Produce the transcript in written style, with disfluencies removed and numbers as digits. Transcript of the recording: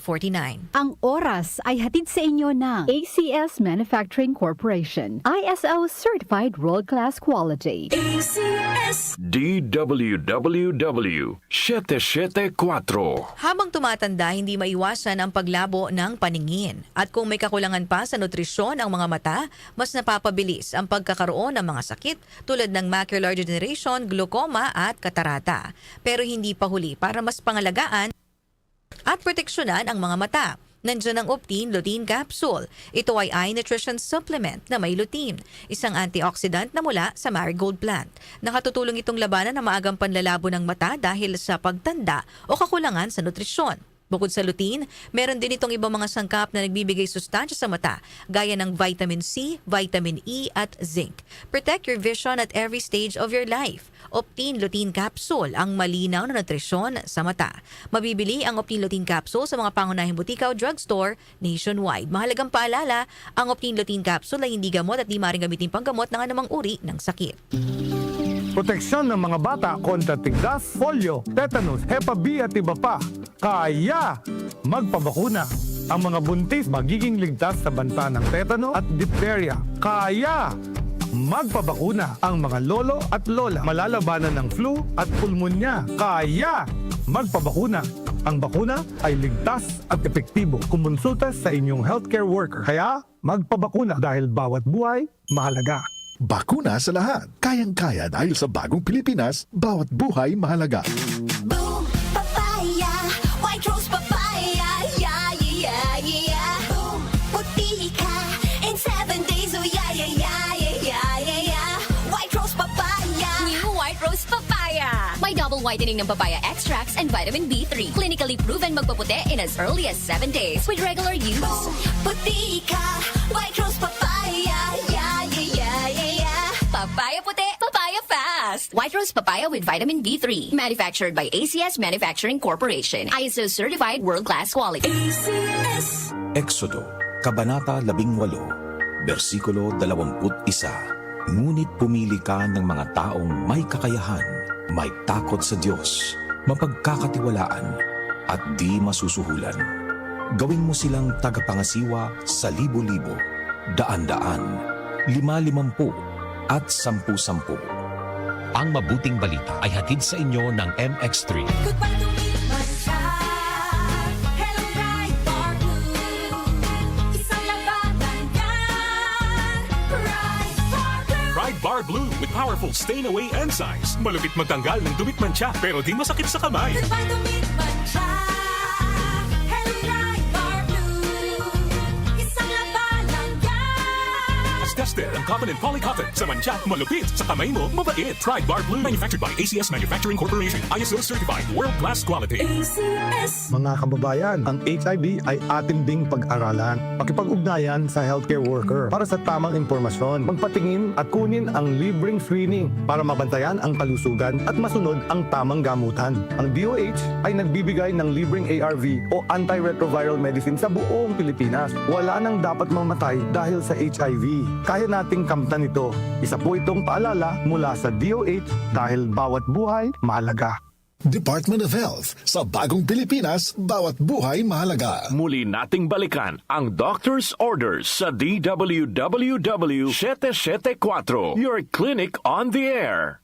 Ang oras ay hatid sa inyo ng ACS Manufacturing Corporation, ISO Certified World-Class Quality. ACS DWWW 774. Habang tumatanda, hindi maiwasan ang paglabo ng paningin. At kung may kakulangan pa sa nutrisyon ang mga mata, mas napapabilis ang pagkakaroon ng mga sakit tulad ng macular degeneration, glaucoma at katarata. Pero hindi pa huli para mas pangalagaan at proteksyonan ang mga mata. Nandiyan ang Optine Lutein Capsule. Ito ay eye nutrition supplement na may lutein, isang antioxidant na mula sa marigold plant. Nakatutulong itong labanan ang maagang panlalabo ng mata dahil sa pagtanda o kakulangan sa nutrisyon. Bukod sa lutein, meron din itong ibang mga sangkap na nagbibigay sustansya sa mata, gaya ng vitamin C, vitamin E at zinc. Protect your vision at every stage of your life. Optine Lutein Capsule, ang malinaw na nutrisyon sa mata. Mabibili ang Optine Lutein Capsule sa mga pangunahing butika o drugstore nationwide. Mahalagang paalala, ang Optine Lutein Capsule ay hindi gamot at di maaaring gamitin panggamot ng anumang uri ng sakit. Proteksyon ng mga bata kontra tigdas, polio, tetanus, Hepa B at iba pa. Kaya magpabakuna. Ang mga buntis magiging ligtas sa banta ng tetano at diphtheria. Kaya magpabakuna. Ang mga lolo at lola malalabanan ng flu at pulmonya. Kaya magpabakuna. Ang bakuna ay ligtas at epektibo. Kumonsulta sa inyong healthcare worker. Kaya magpabakuna dahil bawat buhay mahalaga. Bakuna sa lahat. Kayang-kaya dahil sa bagong Pilipinas, bawat buhay mahalaga. Boom Papaya White Rose Papaya Yeah, yeah, yeah Boom Puti ka in 7 days Oh yeah, yeah, yeah, yeah, yeah, yeah White Rose Papaya New White Rose Papaya. May double whitening ng papaya extracts and vitamin B3. Clinically proven magpaputi in as early as 7 days with regular use. Boom Puti ka White Rose Papaya Yeah, yeah, yeah, yeah, yeah Papaya puti, papaya fast. White Rose Papaya with vitamin B3. Manufactured by ACS Manufacturing Corporation. ISO certified world-class quality. ACS Exodo, Kabanata 18, versikulo 21. Ngunit pumili ka ng mga taong may kakayahan, may takot sa Diyos, mapagkakatiwalaan, at di masusuhulan. Gawin mo silang tagapangasiwa sa libo-libo, daan-daan, 5-50, at 10-10. Ang mabuting balita ay hatid sa inyo ng MX3. Goodbye to me, my child. Hello, Ride Bar Blue. Isang labanan yan. Ride Bar Blue. Ride Bar Blue with powerful stain-away enzymes. Malupit magtanggal ng dumit mancha pero di masakit sa kamay. Goodbye to me, my child. Hello, Ride Bar Blue. Isang labanan yan. As tested ang common and polycotton sa mancha, malupit sa kamay mo, mabait. Ride Bar Blue, manufactured by ACS Manufacturing Corporation. ISO certified world-class quality. ACS Mga kababayan, ang HIV ay atin ding pag-aralan. Pakipag-ugnayan sa healthcare worker para sa tamang impormasyon. Magpatingin at kunin ang libreng screening para mabantayan ang kalusugan at masunod ang tamang gamutan. Ang DOH ay nagbibigay ng libreng ARV o antiretroviral medicine sa buong Pilipinas. Wala nang dapat mamatay dahil sa HIV. Kaya nating kamtan ito. Isa po itong paalala mula sa DOH dahil bawat buhay mahalaga. Department of Health. Sa bagong Pilipinas, bawat buhay mahalaga. Muli nating balikan ang Doctor's Orders sa DWWW 774. Your clinic on the air.